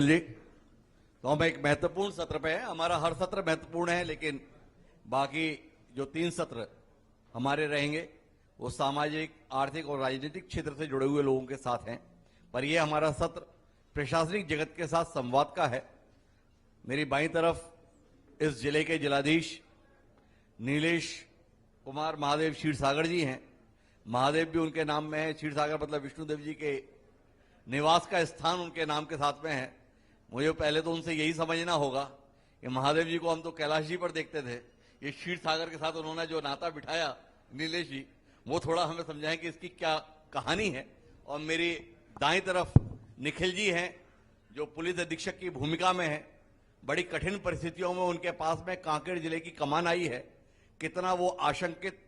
जी, तो हम एक महत्वपूर्ण सत्र पे है। हमारा हर सत्र महत्वपूर्ण है, लेकिन बाकी जो 3 सत्र हमारे रहेंगे वो सामाजिक, आर्थिक और राजनीतिक क्षेत्र से जुड़े हुए लोगों के साथ हैं। पर यह हमारा सत्र प्रशासनिक जगत के साथ संवाद का है। मेरी बाईं तरफ इस जिले के जिलाधीश नीलेश कुमार महादेव क्षीरसागर जी हैं। महादेव भी उनके नाम में है, क्षीरसागर मतलब विष्णुदेव जी के निवास का स्थान उनके नाम के साथ में है। मुझे पहले तो उनसे यही समझना होगा कि महादेव जी को हम तो कैलाश जी पर देखते थे, ये क्षीरसागर के साथ उन्होंने जो नाता बिठाया नीलेश जी, वो थोड़ा हमें समझाएं कि इसकी क्या कहानी है। और मेरी दाईं तरफ निखिल जी हैं, जो पुलिस अधीक्षक की भूमिका में है। बड़ी कठिन परिस्थितियों में उनके पास में कांकेर जिले की कमान आई है। कितना वो आशंकित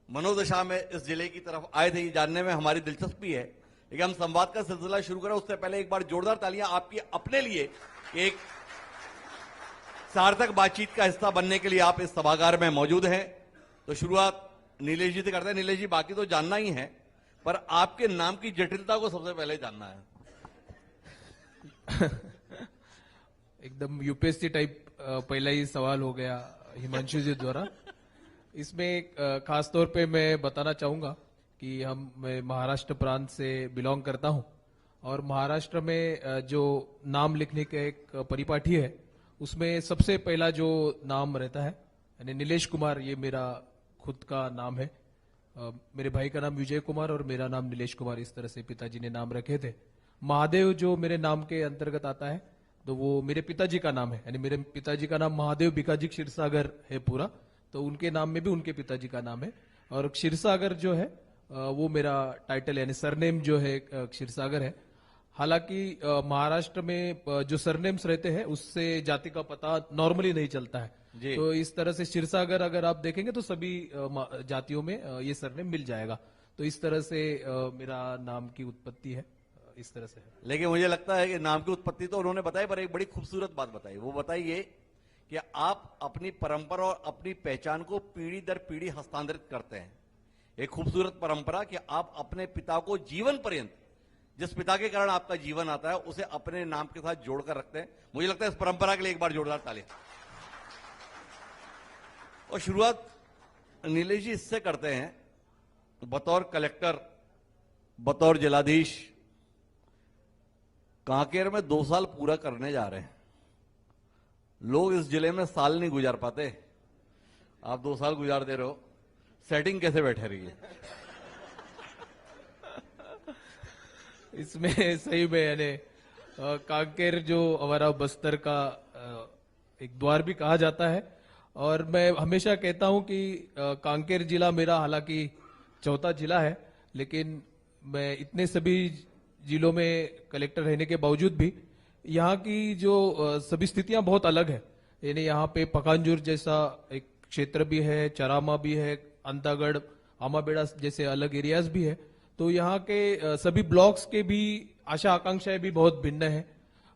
मनोदशा में इस जिले की तरफ आए थे, ये जानने में हमारी दिलचस्पी है। लेकिन हम संवाद का सिलसिला शुरू करें उससे पहले एक बार जोरदार तालियां आपकी अपने लिए, एक सार्थक बातचीत का हिस्सा बनने के लिए आप इस सभागार में मौजूद हैं। तो शुरुआत नीलेश जी से करते हैं। नीलेश जी, बाकी तो जानना ही है, पर आपके नाम की जटिलता को सबसे पहले जानना है। एकदम यूपीएससी टाइप पहला ही सवाल हो गया हिमांशु जी द्वारा। इसमें खास तौर पे मैं बताना चाहूंगा कि मैं महाराष्ट्र प्रांत से बिलोंग करता हूं, और महाराष्ट्र में जो नाम लिखने का एक परिपाठी है, उसमें सबसे पहला जो नाम रहता है यानी नीलेश कुमार, ये मेरा खुद का नाम है। मेरे भाई का नाम विजय कुमार और मेरा नाम नीलेश कुमार, इस तरह से पिताजी ने नाम रखे थे। महादेव जो मेरे नाम के अंतर्गत आता है, तो वो मेरे पिताजी का नाम है, यानी मेरे पिताजी का नाम महादेव भिकाजी क्षीरसागर है पूरा, तो उनके नाम में भी उनके पिताजी का नाम है। और क्षीरसागर जो है वो मेरा टाइटल यानी सरनेम जो है क्षीरसागर है। हालांकि महाराष्ट्र में जो सरनेम्स रहते हैं उससे जाति का पता नॉर्मली नहीं चलता है। तो इस तरह से क्षीरसागर अगर आप देखेंगे तो सभी जातियों में ये सरनेम मिल जाएगा। तो इस तरह से मेरा नाम की उत्पत्ति है, इस तरह से है। लेकिन मुझे लगता है कि नाम की उत्पत्ति तो उन्होंने बताई, पर एक बड़ी खूबसूरत बात बताई। वो बताइए कि आप अपनी परंपरा और अपनी पहचान को पीढ़ी दर पीढ़ी हस्तांतरित करते हैं। एक खूबसूरत परंपरा कि आप अपने पिता को जीवन पर्यंत, जिस पिता के कारण आपका जीवन आता है, उसे अपने नाम के साथ जोड़कर रखते हैं। मुझे लगता है इस परंपरा के लिए एक बार जोरदार ताली। और शुरुआत नीलेश जी इससे करते हैं, बतौर कलेक्टर, बतौर जिलाधीश कांकेर में 2 साल पूरा करने जा रहे हैं। लोग इस जिले में साल नहीं गुजार पाते, आप 2 साल गुजार दे रहे हो। सेटिंग कैसे बैठे रही है? इसमें सही में यानी कांकेर जो हमारा बस्तर का एक द्वार भी कहा जाता है, और मैं हमेशा कहता हूं कि कांकेर जिला मेरा हालांकि चौथा जिला है, लेकिन मैं इतने सभी जिलों में कलेक्टर रहने के बावजूद भी यहाँ की जो सभी स्थितियां बहुत अलग है। यानी यहाँ पे पकांजूर जैसा एक क्षेत्र भी है, चरामा भी है, अंतागढ़, आमाबेड़ा जैसे अलग एरियाज भी है। तो यहाँ के सभी ब्लॉक्स के भी आशा आकांक्षाएं भी बहुत भिन्न है।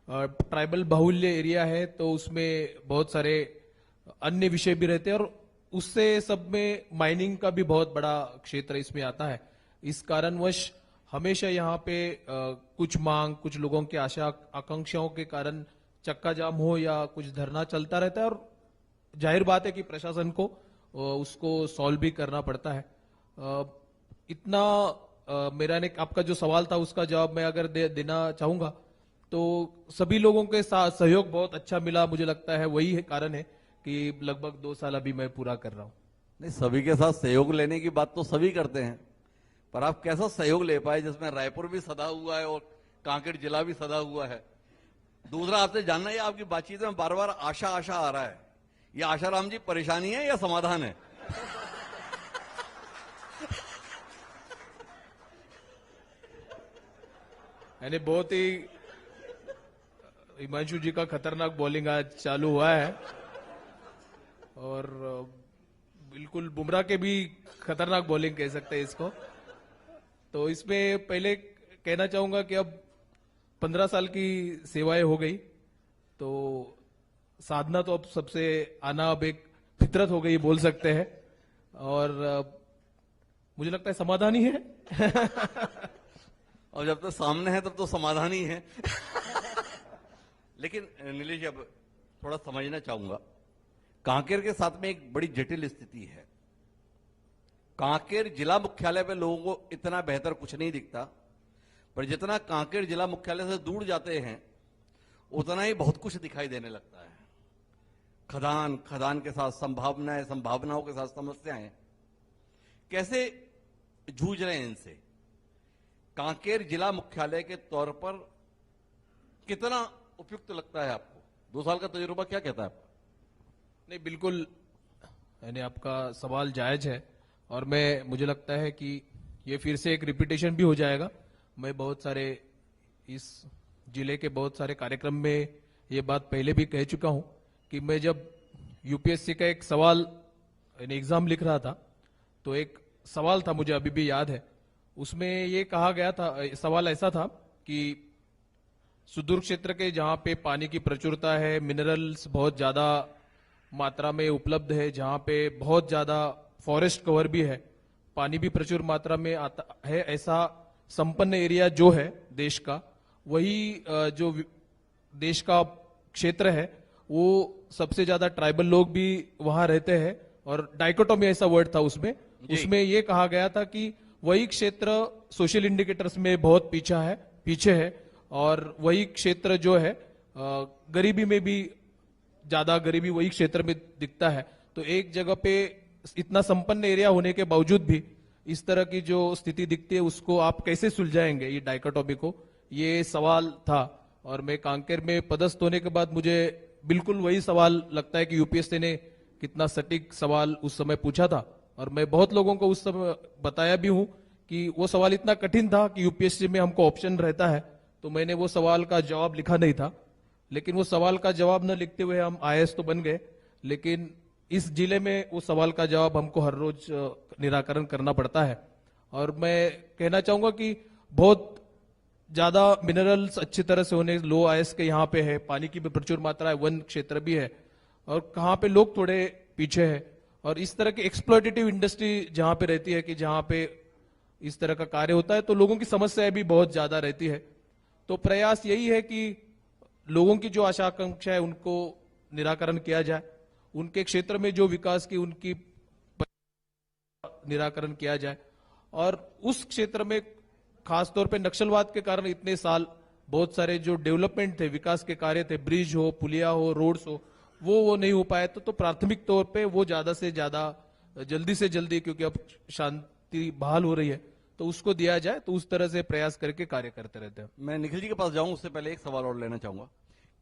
ट्राइबल बाहुल्य एरिया है, तो उसमें बहुत सारे अन्य विषय भी रहते हैं, और उससे सब में माइनिंग का भी बहुत बड़ा क्षेत्र इसमें आता है। इस कारणवश हमेशा यहाँ पे कुछ मांग, कुछ लोगों की आशा आकांक्षाओं के कारण चक्का जाम हो या कुछ धरना चलता रहता है, और जाहिर बात है कि प्रशासन को उसको सॉल्व भी करना पड़ता है। इतना मेरा ने आपका जो सवाल था उसका जवाब मैं अगर देना चाहूंगा तो सभी लोगों के साथ सहयोग बहुत अच्छा मिला। मुझे लगता है वही कारण है कि लगभग 2 साल अभी मैं पूरा कर रहा हूं। नहीं, सभी के साथ सहयोग लेने की बात तो सभी करते हैं, पर आप कैसा सहयोग ले पाए जिसमें रायपुर भी सदा हुआ है और कांकेर जिला भी सदा हुआ है? दूसरा, आपसे जानना है, आपकी बातचीत में बार बार आशा आशा आ रहा है, ये आशाराम जी परेशानी है या समाधान है? यानी बहुत ही हिमांशु जी का खतरनाक बॉलिंग आज चालू हुआ है, और बिल्कुल बुमराह के भी खतरनाक बॉलिंग कह सकते हैं इसको। तो इसमें पहले कहना चाहूंगा कि अब 15 साल की सेवाएं हो गई, तो साधना तो अब सबसे आना अब एक फितरत हो गई बोल सकते हैं, और मुझे लगता है समाधान ही है। और जब तक सामने है तब तो समाधान ही है। लेकिन नीलेश जी, अब थोड़ा समझना चाहूंगा, कांकेर के साथ में एक बड़ी जटिल स्थिति है। कांकेर जिला मुख्यालय पे लोगों को इतना बेहतर कुछ नहीं दिखता, पर जितना कांकेर जिला मुख्यालय से दूर जाते हैं उतना ही बहुत कुछ दिखाई देने लगता है। खदान, खदान के साथ संभावनाएं, संभावनाओं के साथ समस्याएं, कैसे जूझ रहे हैं इनसे। कांकेर जिला मुख्यालय के तौर पर कितना उपयुक्त लगता है आपको? 2 साल का तजुर्बा क्या कहता है आपको? नहीं, बिल्कुल, यानी आपका सवाल जायज है और मुझे लगता है कि ये फिर से एक रिपीटेशन भी हो जाएगा। मैं बहुत सारे इस जिले के बहुत सारे कार्यक्रम में ये बात पहले भी कह चुका हूं कि मैं जब यूपीएससी का एक सवाल यानी एग्जाम लिख रहा था, तो एक सवाल था, मुझे अभी भी याद है। उसमें ये कहा गया था, सवाल ऐसा था कि सुदूर क्षेत्र के जहां पे पानी की प्रचुरता है, मिनरल्स बहुत ज्यादा मात्रा में उपलब्ध है, जहां पे बहुत ज्यादा फॉरेस्ट कवर भी है, पानी भी प्रचुर मात्रा में आता है, ऐसा संपन्न एरिया जो है देश का, वही जो देश का क्षेत्र है, वो सबसे ज्यादा ट्राइबल लोग भी वहां रहते हैं। और डाइकोटोमी ऐसा वर्ड था उसमें ये कहा गया था कि वही क्षेत्र सोशल इंडिकेटर्स में बहुत पीछे है और वही क्षेत्र जो है गरीबी में भी ज्यादा गरीबी वही क्षेत्र में दिखता है। तो एक जगह पे इतना संपन्न एरिया होने के बावजूद भी इस तरह की जो स्थिति दिखती है, उसको आप कैसे सुलझाएंगे, ये डाइकोटोमी को, ये सवाल था। और मैं कांकेर में पदस्थ होने के बाद मुझे बिल्कुल वही सवाल लगता है कि यूपीएससी ने कितना सटीक सवाल उस समय पूछा था। और मैं बहुत लोगों को उस समय बताया भी हूं कि वो सवाल इतना कठिन था कि यूपीएससी में हमको ऑप्शन रहता है, तो मैंने वो सवाल का जवाब लिखा नहीं था। लेकिन वो सवाल का जवाब न लिखते हुए हम आईएएस तो बन गए, लेकिन इस जिले में वो सवाल का जवाब हमको हर रोज निराकरण करना पड़ता है। और मैं कहना चाहूंगा कि बहुत ज्यादा मिनरल्स अच्छी तरह से होने, लो आईएस के यहाँ पे है, पानी की भी प्रचुर मात्रा है, वन क्षेत्र भी है, और कहाँ पे लोग थोड़े पीछे है। और इस तरह की एक्सप्लॉयटेटिव इंडस्ट्री जहां पे रहती है कि जहां पे इस तरह का कार्य होता है, तो लोगों की समस्याएं भी बहुत ज्यादा रहती है। तो प्रयास यही है कि लोगों की जो आशा आकांक्षा है उनको निराकरण किया जाए, उनके क्षेत्र में जो विकास की उनकी निराकरण किया जाए। और उस क्षेत्र में खासतौर पे नक्सलवाद के कारण इतने साल बहुत सारे जो डेवलपमेंट थे, विकास के कार्य थे, ब्रिज हो, पुलिया हो, रोड्स हो, वो नहीं हो पाए। तो प्राथमिक तौर पे वो ज्यादा से ज्यादा जल्दी से जल्दी, क्योंकि अब शांति बहाल हो रही है, तो उसको दिया जाए। तो उस तरह से प्रयास करके कार्य करते रहते हैं। मैं निखिल जी के पास जाऊं उससे पहले एक सवाल और लेना चाहूंगा,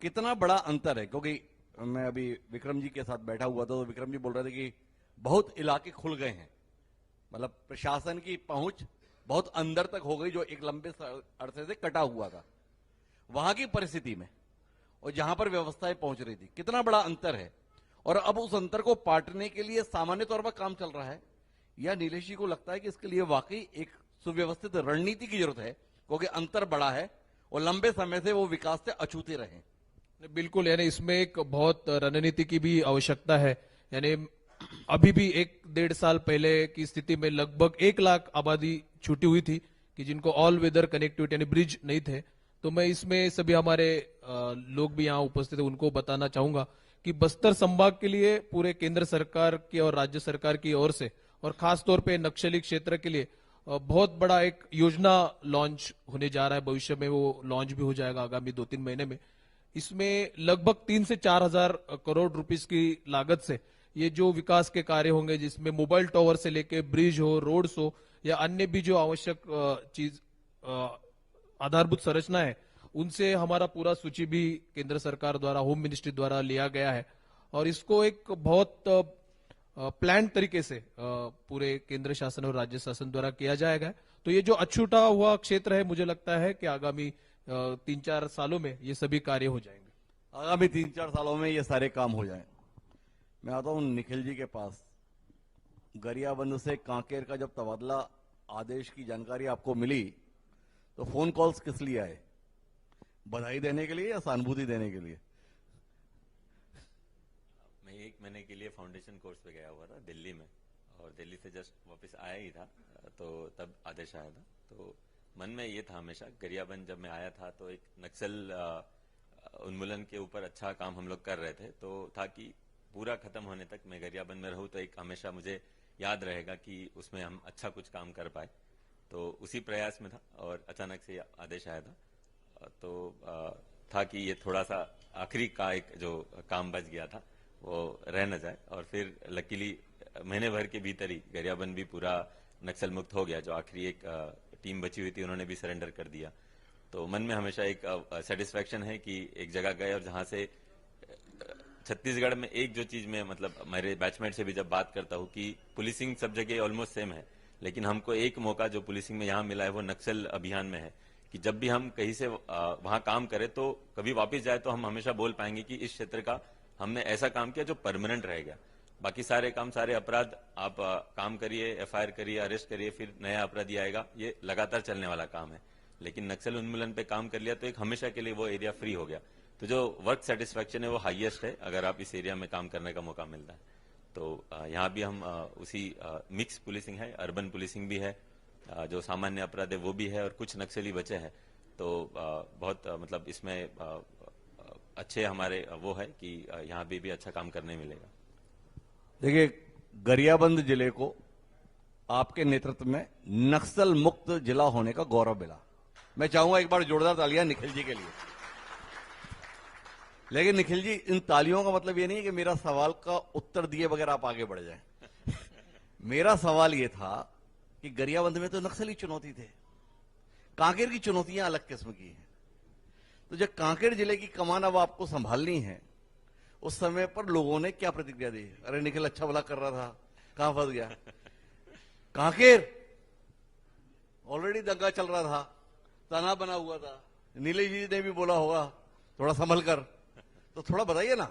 कितना बड़ा अंतर है, क्योंकि मैं अभी विक्रम जी के साथ बैठा हुआ था, तो विक्रम जी बोल रहे थे कि बहुत इलाके खुल गए हैं, मतलब प्रशासन की पहुंच बहुत अंदर तक हो गई, जो एक लंबे अरसे से कटा हुआ था। वहां की परिस्थिति में और जहां पर व्यवस्थाएं पहुंच रही थी, कितना बड़ा अंतर है? और अब उस अंतर को पाटने के लिए सामान्य तौर पर काम चल रहा है, या नीलेश जी को लगता है कि इसके लिए वाकई एक सुव्यवस्थित रणनीति की जरूरत है, क्योंकि अंतर बड़ा है और लंबे समय से वो विकास से अछूते रहे? बिल्कुल, यानी इसमें एक बहुत रणनीति की भी आवश्यकता है। यानी अभी भी 1-1.5 साल पहले की स्थिति में लगभग 1 लाख आबादी छूटी हुई थी कि जिनको ऑल वेदर कनेक्टिविटी यानी ब्रिज नहीं थे। तो मैं इसमें सभी हमारे लोग भी यहाँ उपस्थित है उनको बताना चाहूंगा कि बस्तर संभाग के लिए पूरे केंद्र सरकार की और राज्य सरकार की ओर से, और खास तौर पे नक्सली क्षेत्र के लिए बहुत बड़ा एक योजना लॉन्च होने जा रहा है। भविष्य में वो लॉन्च भी हो जाएगा आगामी 2-3 महीने में। इसमें लगभग 3 से 4 हजार करोड़ रुपीस की लागत से ये जो विकास के कार्य होंगे, जिसमें मोबाइल टावर से लेके ब्रिज हो, रोड्स हो, या अन्य भी जो आवश्यक चीज आधारभूत संरचना है, उनसे हमारा पूरा सूची भी केंद्र सरकार द्वारा, होम मिनिस्ट्री द्वारा लिया गया है। और इसको एक बहुत प्लान तरीके से पूरे केंद्र शासन और राज्य शासन द्वारा किया जाएगा। तो ये जो अछूटा हुआ क्षेत्र है, मुझे लगता है कि आगामी 3-4 सालों में ये सभी कार्य हो जाएंगे। आगामी 3-4 सालों में ये सारे काम हो जाएं। मैं आता हूं निखिल जी के पास। गरियाबंद से कांकेर का जब तबादला आदेश की जानकारी आपको मिली, तो फोन कॉल्स किस लिए आए? बधाई देने के लिए या सहानुभूति देने के लिए? मैं 1 महीने के लिए फाउंडेशन कोर्स पे गया हुआ था दिल्ली में, और दिल्ली से जस्ट वापस आया ही था, तो तब आदेश आया था। तो मन में ये था हमेशा, गरियाबंद जब मैं आया था तो एक नक्सल उन्मूलन के ऊपर अच्छा काम हम लोग कर रहे थे, तो था कि पूरा खत्म होने तक मैं गरियाबंद में रहूं तो एक हमेशा मुझे याद रहेगा कि उसमें हम अच्छा कुछ काम कर पाए। तो उसी प्रयास में था और अचानक से आदेश आया था, तो था कि ये थोड़ा सा आखिरी का एक जो काम बच गया था वो रह न जाए, और फिर लकीली महीने भर के भीतर ही गरियाबंद भी पूरा नक्सल मुक्त हो गया। जो आखिरी एक टीम बची हुई थी उन्होंने भी सरेंडर कर दिया। तो मन में हमेशा एक सेटिस्फेक्शन है कि एक जगह गए और जहां से छत्तीसगढ़ में एक जो चीज में मतलब मेरे बैचमेट से भी जब बात करता हूँ कि पुलिसिंग सब जगह ऑलमोस्ट सेम है, लेकिन हमको एक मौका जो पुलिसिंग में यहाँ मिला है वो नक्सल अभियान में है कि जब भी हम कहीं से वहां काम करें तो कभी वापस जाए तो हम हमेशा बोल पाएंगे कि इस क्षेत्र का हमने ऐसा काम किया जो परमानेंट रह गया। बाकी सारे काम, सारे अपराध आप काम करिए, एफआईआर करिए, अरेस्ट करिए, फिर नया अपराधी आएगा, ये लगातार चलने वाला काम है। लेकिन नक्सल उन्मूलन पे काम कर लिया तो एक हमेशा के लिए वो एरिया फ्री हो गया। तो जो वर्क सेटिस्फेक्शन है वो हाईएस्ट है अगर आप इस एरिया में काम करने का मौका मिलता है। तो यहाँ भी हम उसी मिक्स पुलिसिंग है, अर्बन पुलिसिंग भी है, जो सामान्य अपराध है वो भी है, और कुछ नक्सली बचे हैं। तो बहुत मतलब इसमें अच्छे हमारे वो है कि यहाँ भी अच्छा काम करने मिलेगा। देखिए, गरियाबंद जिले को आपके नेतृत्व में नक्सल मुक्त जिला होने का गौरव मिला। मैं चाहूंगा एक बार जोरदार तालियां निखिल जी के लिए। लेकिन निखिल जी, इन तालियों का मतलब ये नहीं है कि मेरा सवाल का उत्तर दिए बगैर आप आगे बढ़ जाएं। मेरा सवाल ये था कि गरियाबंद में तो नक्सली चुनौती थे, कांकेर की चुनौतियां अलग किस्म की हैं। तो जब कांकेर जिले की कमान अब आपको संभालनी है, उस समय पर लोगों ने क्या प्रतिक्रिया दी? अरे निखिल अच्छा भला कर रहा था, कहां फंस गया? कांकेर ऑलरेडी दंगा चल रहा था, तनाव बना हुआ था, नीलेश जी ने भी बोला होगा थोड़ा संभल कर। तो थोड़ा बताइए ना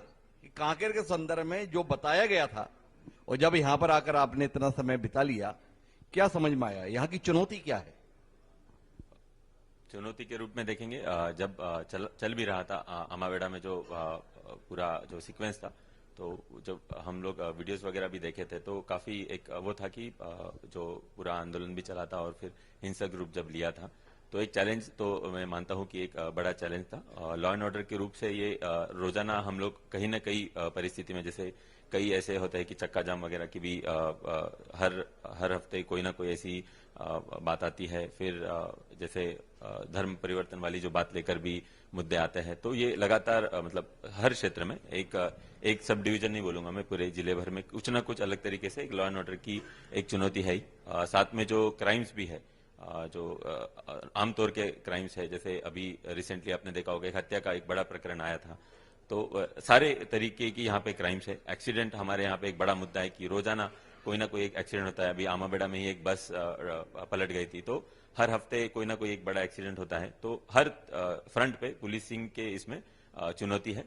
कि कांकेर के संदर्भ में जो बताया गया था और जब यहां पर आकर आपने इतना समय बिता लिया, क्या समझ में आया? यहां की चुनौती क्या है? चुनौती के रूप में देखेंगे, जब चल भी रहा था अमावेड़ा में जो पूरा जो सीक्वेंस था, तो जब हम लोग वीडियोस वगैरह भी देखे थे तो काफी एक वो था कि जो पूरा आंदोलन भी चला था और फिर हिंसक रूप जब लिया था, तो एक चैलेंज तो मैं मानता हूं कि एक बड़ा चैलेंज था। लॉ एंड ऑर्डर के रूप से ये रोजाना हम लोग कहीं ना कहीं परिस्थिति में, जैसे कई ऐसे होते हैं कि चक्का जाम वगैरह की भी हर हफ्ते कोई ना कोई ऐसी बात आती है। फिर जैसे धर्म परिवर्तन वाली जो बात लेकर भी मुद्दे आते हैं, तो ये लगातार मतलब हर क्षेत्र में एक सब डिवीजन नहीं बोलूंगा मैं, पूरे जिले भर में कुछ ना कुछ अलग तरीके से एक लॉ एंड ऑर्डर की एक चुनौती है ही। साथ में जो क्राइम्स भी है, जो आमतौर के क्राइम्स है, जैसे अभी रिसेंटली आपने देखा होगा एक हत्या का एक बड़ा प्रकरण आया था। तो सारे तरीके की यहाँ पे क्राइम्स है। एक्सीडेंट हमारे यहाँ पे एक बड़ा मुद्दा है कि रोजाना कोई ना कोई एक एक्सीडेंट होता है। अभी आमाबेड़ा में ही एक बस पलट गई थी, तो हर हफ्ते कोई ना कोई एक बड़ा एक्सीडेंट होता है। तो हर फ्रंट पे पुलिसिंग के इसमें चुनौती है।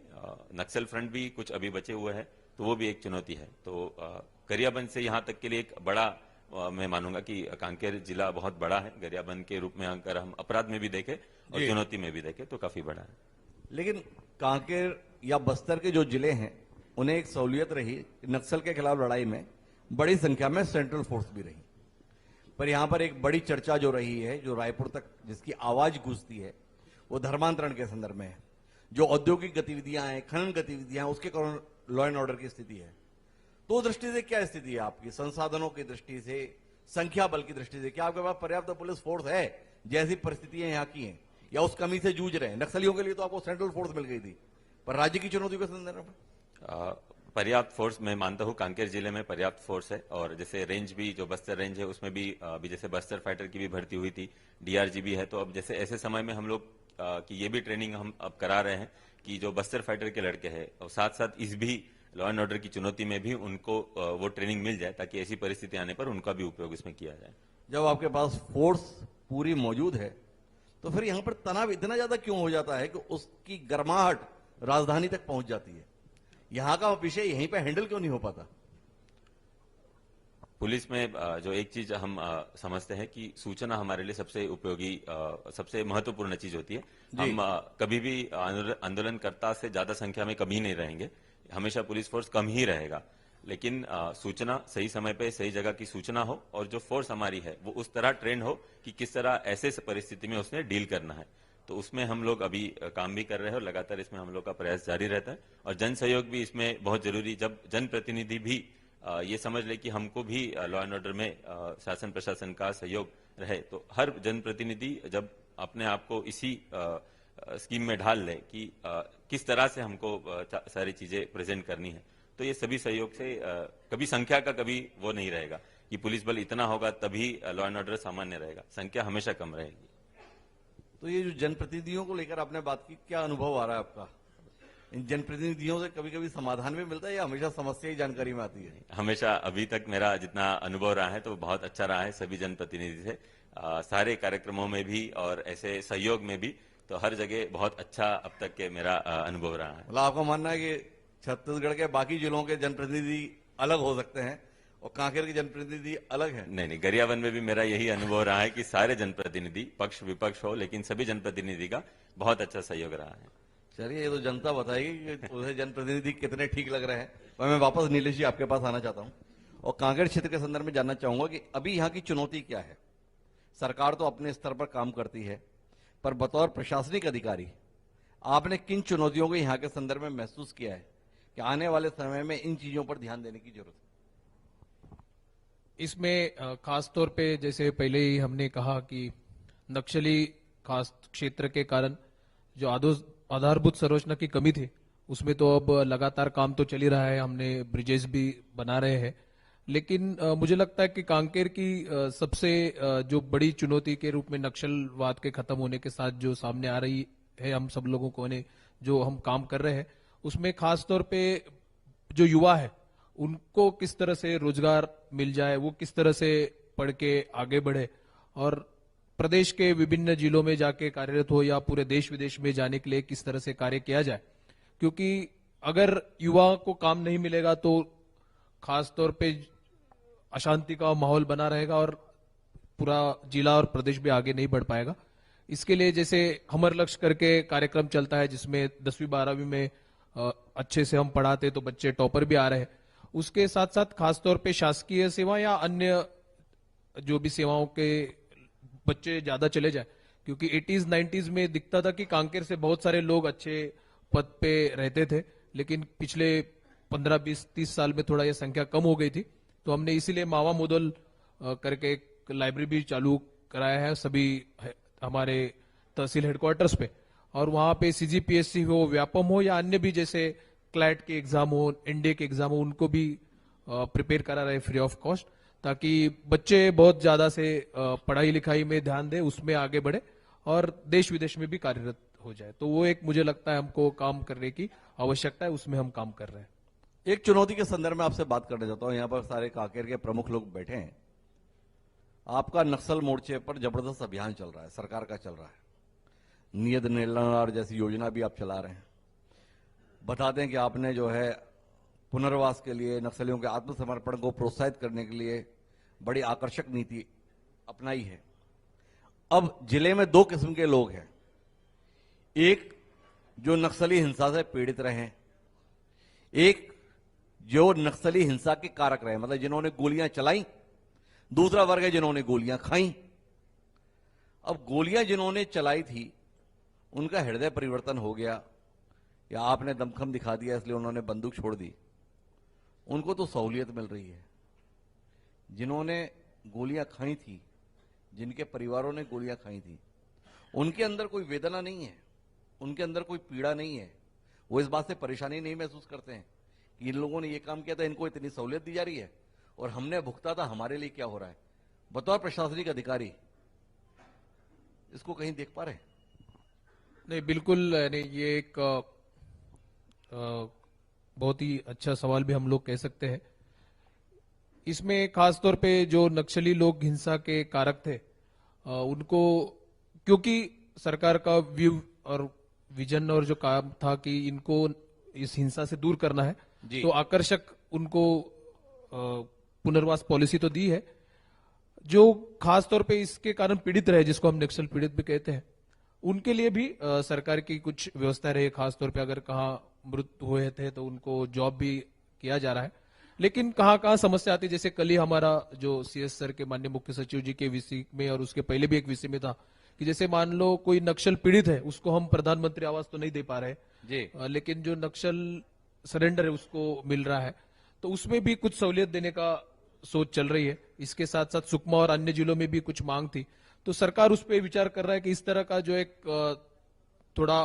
नक्सल फ्रंट भी कुछ अभी बचे हुए हैं, तो वो भी एक चुनौती है। तो गरियाबंद से यहाँ तक के लिए एक बड़ा मैं मानूंगा कि कांकेर जिला बहुत बड़ा है। गरियाबंद के रूप में अगर हम अपराध में भी देखें और चुनौती में भी देखें तो काफी बड़ा है। लेकिन कांकेर या बस्तर के जो जिले हैं उन्हें एक सहूलियत रही, नक्सल के खिलाफ लड़ाई में बड़ी संख्या में सेंट्रल फोर्स भी रही। पर यहां पर एक बड़ी चर्चा जो रही है, जो रायपुर तक जिसकी आवाज गूंजती है, वो धर्मांतरण के संदर्भ में है। जो औद्योगिक गतिविधियां हैं, खनन गतिविधियां हैं, उसके कारण लॉ एंड ऑर्डर की स्थिति है। तो दृष्टि से क्या स्थिति है आपकी? संसाधनों की दृष्टि से, संख्या बल की दृष्टि से, क्या आपके पास पर्याप्त पुलिस फोर्स है जैसी परिस्थितियां यहाँ की हैं, या उस कमी से जूझ रहे हैं? नक्सलियों के लिए तो आपको सेंट्रल फोर्स मिल गई थी, पर राज्य की चुनौती के संदर्भ में पर्याप्त फोर्स मैं मानता हूं कांकेर जिले में पर्याप्त फोर्स है। और जैसे रेंज भी, जो बस्तर रेंज है उसमें भी अभी जैसे बस्तर फाइटर की भी भर्ती हुई थी, डीआरजी भी है। तो अब जैसे ऐसे समय में हम लोग की ये भी ट्रेनिंग हम अब करा रहे हैं कि जो बस्तर फाइटर के लड़के हैं और साथ साथ इस भी लॉ एंड ऑर्डर की चुनौती में भी उनको वो ट्रेनिंग मिल जाए, ताकि ऐसी परिस्थिति आने पर उनका भी उपयोग इसमें किया जाए। जब आपके पास फोर्स पूरी मौजूद है तो फिर यहां पर तनाव इतना ज्यादा क्यों हो जाता है कि उसकी गर्माहट राजधानी तक पहुंच जाती है? यहां का विषय यहीं पे हैंडल क्यों नहीं हो पाता? पुलिस में जो एक चीज हम समझते हैं कि सूचना हमारे लिए सबसे उपयोगी, सबसे महत्वपूर्ण चीज होती है। हम कभी भी आंदोलनकर्ता से ज्यादा संख्या में कभी नहीं रहेंगे, हमेशा पुलिस फोर्स कम ही रहेगा। लेकिन सूचना सही समय पे सही जगह की सूचना हो, और जो फोर्स हमारी है वो उस तरह ट्रेन हो कि किस तरह ऐसे परिस्थिति में उसने डील करना है। तो उसमें हम लोग अभी काम भी कर रहे हैं और लगातार इसमें हम लोग का प्रयास जारी रहता है। और जन सहयोग भी इसमें बहुत जरूरी, जब जनप्रतिनिधि भी ये समझ ले कि हमको भी लॉ एंड ऑर्डर में शासन प्रशासन का सहयोग रहे, तो हर जनप्रतिनिधि जब अपने आप को इसी स्कीम में ढाल ले कि किस तरह से हमको सारी चीजें प्रेजेंट करनी है, तो ये सभी सहयोग से कभी संख्या का कभी वो नहीं रहेगा कि पुलिस बल इतना होगा तभी लॉ एंड ऑर्डर सामान्य रहेगा, संख्या हमेशा कम रहेगी। तो ये जो जनप्रतिनिधियों को लेकर आपने बात की, क्या अनुभव आ रहा है आपका? इन जनप्रतिनिधियों से कभी कभी समाधान भी मिलता है या हमेशा समस्या ही जानकारी में आती है? हमेशा अभी तक मेरा जितना अनुभव रहा है तो बहुत अच्छा रहा है सभी जनप्रतिनिधि से, सारे कार्यक्रमों में भी और ऐसे सहयोग में भी, तो हर जगह बहुत अच्छा अब तक के मेरा अनुभव रहा है। मतलब आपका मानना है कि छत्तीसगढ़ के बाकी जिलों के जनप्रतिनिधि अलग हो सकते हैं और कांकेर के जनप्रतिनिधि अलग हैं? नहीं, गरियाबंद में भी मेरा यही अनुभव रहा है कि सारे जनप्रतिनिधि, पक्ष विपक्ष हो, लेकिन सभी जनप्रतिनिधि का बहुत अच्छा सहयोग रहा है। चलिए, ये तो जनता बताएगी कि उसे जनप्रतिनिधि कितने ठीक लग रहे हैं। पर मैं वापस नीलेश जी आपके पास आना चाहता हूं और कांकेर क्षेत्र के संदर्भ में जानना चाहूंगा कि अभी यहाँ की चुनौती क्या है। सरकार तो अपने स्तर पर काम करती है, पर बतौर प्रशासनिक अधिकारी आपने किन चुनौतियों को यहाँ के संदर्भ में महसूस किया है कि आने वाले समय में इन चीजों पर ध्यान देने की जरूरत है? इसमें खास तौर पे जैसे पहले ही हमने कहा कि नक्सली खास क्षेत्र के कारण जो आधारभूत संरचना की कमी थी, उसमें तो अब लगातार काम तो चल ही रहा है, हमने ब्रिजेस भी बना रहे हैं। लेकिन मुझे लगता है कि कांकेर की सबसे जो बड़ी चुनौती के रूप में नक्सलवाद के खत्म होने के साथ जो सामने आ रही है, हम सब लोगों को ने जो हम काम कर रहे हैं, उसमें खास तौर पे जो युवा है उनको किस तरह से रोजगार मिल जाए, वो किस तरह से पढ़ के आगे बढ़े और प्रदेश के विभिन्न जिलों में जाके कार्यरत हो या पूरे देश विदेश में जाने के लिए किस तरह से कार्य किया जाए। क्योंकि अगर युवा को काम नहीं मिलेगा तो खास तौर पे अशांति का माहौल बना रहेगा और पूरा जिला और प्रदेश भी आगे नहीं बढ़ पाएगा। इसके लिए जैसे हमर लक्ष्य करके कार्यक्रम चलता है जिसमें 10वीं 12वीं में अच्छे से हम पढ़ाते तो बच्चे टॉपर भी आ रहे हैं। उसके साथ साथ खासतौर पे शासकीय सेवा या अन्य जो भी सेवाओं के बच्चे ज्यादा चले जाए, क्योंकि 80s 90s में दिखता था कि कांकेर से बहुत सारे लोग अच्छे पद पे रहते थे, लेकिन पिछले 15 20 30 साल में थोड़ा यह संख्या कम हो गई थी। तो हमने इसीलिए मावा मोदल करके एक लाइब्रेरी भी चालू कराया है सभी हमारे तहसील हेडक्वार्टर्स पे, और वहां पे सीजीपीएससी हो, व्यापम हो या अन्य भी जैसे क्लैट के एग्जाम हो, एनडीए के एग्जाम हो, उनको भी प्रिपेयर करा रहे फ्री ऑफ कॉस्ट, ताकि बच्चे बहुत ज्यादा से पढ़ाई लिखाई में ध्यान दें, उसमें आगे बढ़े और देश विदेश में भी कार्यरत हो जाए। तो वो एक मुझे लगता है हमको काम करने की आवश्यकता है, उसमें हम काम कर रहे हैं। एक चुनौती के संदर्भ में आपसे बात करना चाहता हूं। यहां पर सारे कांकेर के प्रमुख लोग बैठे हैं। आपका नक्सल मोर्चे पर जबरदस्त अभियान चल रहा है, सरकार का चल रहा है। नियत निर्णय जैसी योजना भी आप चला रहे हैं। बता दें कि आपने जो है पुनर्वास के लिए, नक्सलियों के आत्मसमर्पण को प्रोत्साहित करने के लिए बड़ी आकर्षक नीति अपनाई है। अब जिले में 2 किस्म के लोग हैं। एक जो नक्सली हिंसा से पीड़ित रहे, एक जो नक्सली हिंसा के कारक रहे, मतलब जिन्होंने गोलियां चलाई। दूसरा वर्ग है जिन्होंने गोलियां खाई। अब गोलियां जिन्होंने चलाई थी उनका हृदय परिवर्तन हो गया या आपने दमखम दिखा दिया इसलिए उन्होंने बंदूक छोड़ दी, उनको तो सहूलियत मिल रही है। जिन्होंने गोलियां खाई थी, जिनके परिवारों ने गोलियां खाई थी, उनके अंदर कोई वेदना नहीं है, उनके अंदर कोई पीड़ा नहीं है। वो इस बात से परेशानी नहीं महसूस करते हैं कि इन लोगों ने ये काम किया था, इनको इतनी सहूलियत दी जा रही है और हमने भुगता था, हमारे लिए क्या हो रहा है। बतौर प्रशासनिक अधिकारी इसको कहीं देख पा रहे हैं? नहीं, बिल्कुल नहीं। ये एक बहुत ही अच्छा सवाल भी हम लोग कह सकते हैं। इसमें खासतौर पे जो नक्सली लोग हिंसा के कारक थे, उनको, क्योंकि सरकार का व्यू और विजन और जो काम था कि इनको इस हिंसा से दूर करना है, तो आकर्षक उनको पुनर्वास पॉलिसी तो दी है। जो खासतौर पे इसके कारण पीड़ित रहे, जिसको हम नक्सल पीड़ित भी कहते हैं, उनके लिए भी सरकार की कुछ व्यवस्था रही। खासतौर पे अगर कहाँ मृत्यु हुए थे तो उनको जॉब भी किया जा रहा है। लेकिन कहाँ कहाँ समस्या आती है, जैसे कल ही हमारा जो सीएस सर के माननीय मुख्य सचिव जी के वीसी में और उसके पहले भी एक वीसी में था कि जैसे मान लो कोई नक्सल पीड़ित है, उसको हम प्रधानमंत्री आवास तो नहीं दे पा रहे, जी लेकिन जो नक्सल सरेंडर है उसको मिल रहा है, तो उसमें भी कुछ सहूलियत देने का सोच चल रही है। इसके साथ साथ सुकमा और अन्य जिलों में भी कुछ मांग थी, तो सरकार उस पर विचार कर रहा है कि इस तरह का जो एक थोड़ा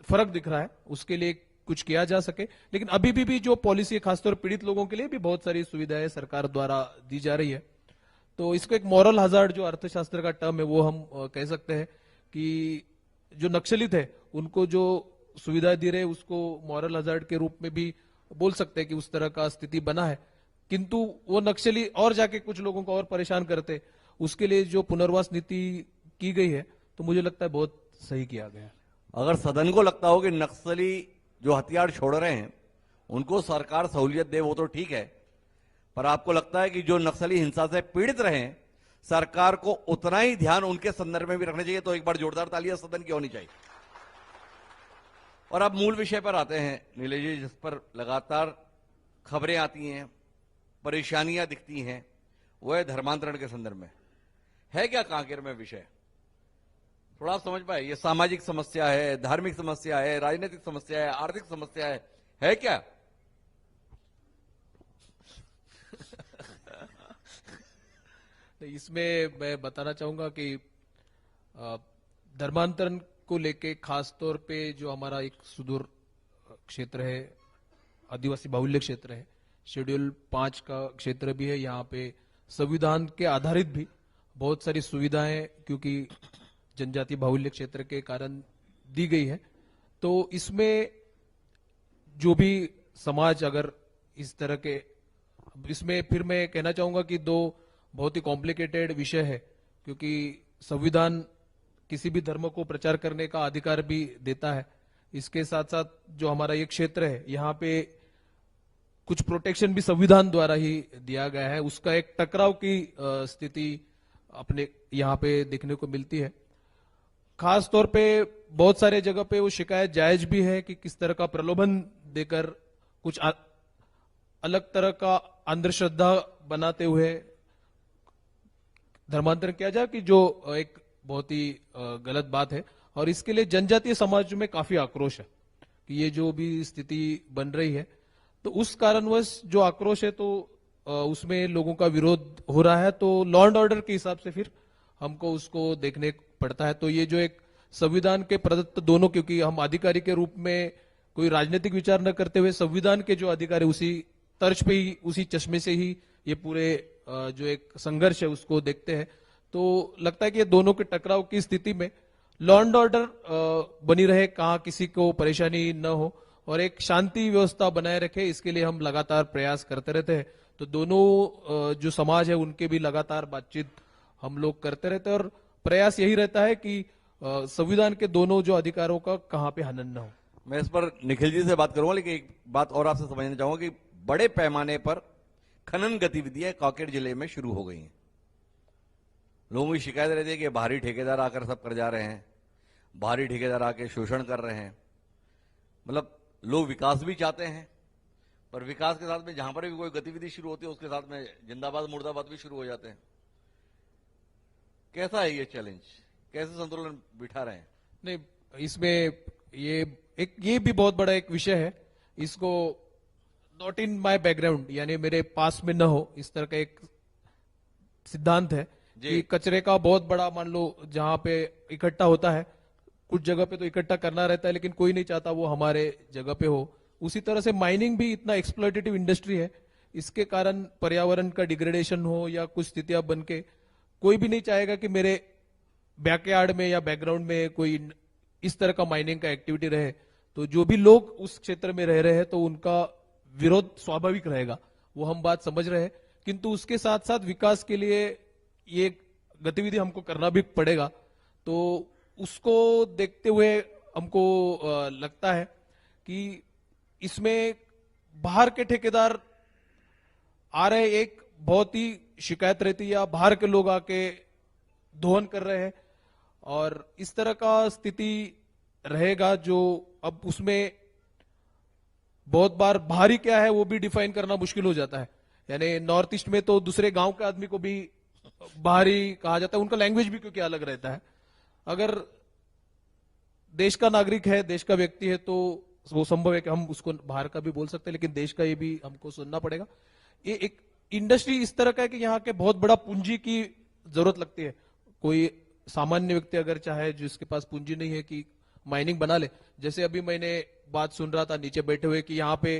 फर्क दिख रहा है उसके लिए कुछ किया जा सके। लेकिन अभी भी जो पॉलिसी है खासतौर पीड़ित लोगों के लिए भी बहुत सारी सुविधाएं सरकार द्वारा दी जा रही है। तो इसको एक मॉरल हजार्ड जो अर्थशास्त्र का टर्म है वो हम कह सकते हैं कि जो नक्सलित है उनको जो सुविधाएं दे रहे हैं उसको मॉरल हजार्ड के रूप में भी बोल सकते हैं कि उस तरह का स्थिति बना है। किंतु वो नक्सली और जाके कुछ लोगों को और परेशान करते, उसके लिए जो पुनर्वास नीति की गई है तो मुझे लगता है बहुत सही किया गया। अगर सदन को लगता हो कि नक्सली जो हथियार छोड़ रहे हैं उनको सरकार सहूलियत दे वो तो ठीक है, पर आपको लगता है कि जो नक्सली हिंसा से पीड़ित रहे हैं सरकार को उतना ही ध्यान उनके संदर्भ में भी रखना चाहिए? तो एक बार जोरदार तालियां सदन की होनी चाहिए। और अब मूल विषय पर आते हैं नीलेश जी, जिस पर लगातार खबरें आती हैं, परेशानियां दिखती हैं, वो है धर्मांतरण के संदर्भ में। है क्या कांकेर में विषय? थोड़ा आप समझ पाए, ये सामाजिक समस्या है, धार्मिक समस्या है, राजनीतिक समस्या है, आर्थिक समस्या है क्या? इसमें मैं बताना चाहूंगा कि धर्मांतरण को लेके खास तौर पे जो हमारा एक सुदूर क्षेत्र है, आदिवासी बाहुल्य क्षेत्र है, शेड्यूल 5 का क्षेत्र भी है, यहाँ पे संविधान के आधारित भी बहुत सारी सुविधाएं क्योंकि जनजाति बाहुल्य क्षेत्र के कारण दी गई है। तो इसमें जो भी समाज अगर इस तरह के, इसमें फिर मैं कहना चाहूंगा कि दो बहुत ही कॉम्प्लिकेटेड विषय है, क्योंकि संविधान किसी भी धर्म को प्रचार करने का अधिकार भी देता है। इसके साथ साथ जो हमारा ये क्षेत्र है यहाँ पे कुछ प्रोटेक्शन भी संविधान द्वारा ही दिया गया है, उसका एक टकराव की स्थिति अपने यहाँ पे देखने को मिलती है। खास तौर पे बहुत सारे जगह पे वो शिकायत जायज भी है कि किस तरह का प्रलोभन देकर कुछ अलग तरह का अंधश्रद्धा बनाते हुए धर्मांतरण किया जाए, कि जो एक बहुत ही गलत बात है। और इसके लिए जनजातीय समाज में काफी आक्रोश है कि ये जो भी स्थिति बन रही है, तो उस कारणवश जो आक्रोश है तो उसमें लोगों का विरोध हो रहा है, तो लॉ एंड ऑर्डर के हिसाब से फिर हमको उसको देखने पड़ता है। तो ये जो एक संविधान के प्रदत्त दोनों, क्योंकि हम अधिकारी के रूप में कोई राजनीतिक विचार न करते हुए संविधान के जो अधिकार है उसी तर्ज पे ही, उसी चश्मे से ही ये पूरे जो एक संघर्ष है उसको देखते हैं। तो लगता है कि ये दोनों के टकराव की स्थिति में लॉ एंड ऑर्डर बनी रहे, कहाँ किसी को परेशानी न हो और एक शांति व्यवस्था बनाए रखे, इसके लिए हम लगातार प्रयास करते रहते हैं। तो दोनों जो समाज है उनके भी लगातार बातचीत हम लोग करते रहते हैं और प्रयास यही रहता है कि संविधान के दोनों जो अधिकारों का कहाँ पे हनन न हो। मैं इस पर निखिल जी से बात करूंगा, लेकिन एक बात और आपसे समझना चाहूंगा कि बड़े पैमाने पर खनन गतिविधियां कांकेर जिले में शुरू हो गई हैं। लोगों की शिकायत रहती है कि बाहरी ठेकेदार आकर सब कर जा रहे हैं, बाहरी ठेकेदार आके शोषण कर रहे हैं। मतलब लोग विकास भी चाहते हैं, पर विकास के साथ में जहां पर भी कोई गतिविधि शुरू होती है उसके साथ में जिंदाबाद मुर्दाबाद भी शुरू हो जाते हैं। कैसा है ये चैलेंज, कैसे संतुलन बिठा रहे हैं? नहीं, इसमें ये भी बहुत बड़ा एक विषय है। इसको नॉट इन माय बैकग्राउंड, यानी मेरे पास में न हो, इस तरह का एक सिद्धांत है कि कचरे का बहुत बड़ा, मान लो जहां पे इकट्ठा होता है, कुछ जगह पे तो इकट्ठा करना रहता है लेकिन कोई नहीं चाहता वो हमारे जगह पे हो। उसी तरह से माइनिंग भी इतना एक्सप्लॉइटेटिव इंडस्ट्री है, इसके कारण पर्यावरण का डिग्रेडेशन हो या कुछ स्थितियां बन के कोई भी नहीं चाहेगा कि मेरे बैकयार्ड में या बैकग्राउंड में कोई इस तरह का माइनिंग का एक्टिविटी रहे। तो जो भी लोग उस क्षेत्र में रह रहे हैं तो उनका विरोध स्वाभाविक रहेगा, वो हम बात समझ रहे हैं। किंतु उसके साथ साथ विकास के लिए ये गतिविधि हमको करना भी पड़ेगा। तो उसको देखते हुए हमको लगता है कि इसमें बाहर के ठेकेदार आ रहे, एक बहुत ही शिकायत रहती है या बाहर के लोग आके दोहन कर रहे हैं और इस तरह का स्थिति रहेगा, जो अब उसमें बहुत बार बाहरी क्या है वो भी डिफाइन करना मुश्किल हो जाता है। यानी नॉर्थ ईस्ट में तो दूसरे गांव के आदमी को भी बाहरी कहा जाता है, उनका लैंग्वेज भी क्योंकि अलग रहता है। अगर देश का नागरिक है, देश का व्यक्ति है, तो वो संभव है कि हम उसको बाहर का भी बोल सकते हैं, लेकिन देश का ये भी हमको सुनना पड़ेगा। ये एक इंडस्ट्री इस तरह का है कि यहाँ के बहुत बड़ा पूंजी की जरूरत लगती है। कोई सामान्य व्यक्ति अगर चाहे, जिसके पास पूंजी नहीं है कि माइनिंग बना ले, जैसे अभी मैंने बात सुन रहा था नीचे बैठे हुए कि यहाँ पे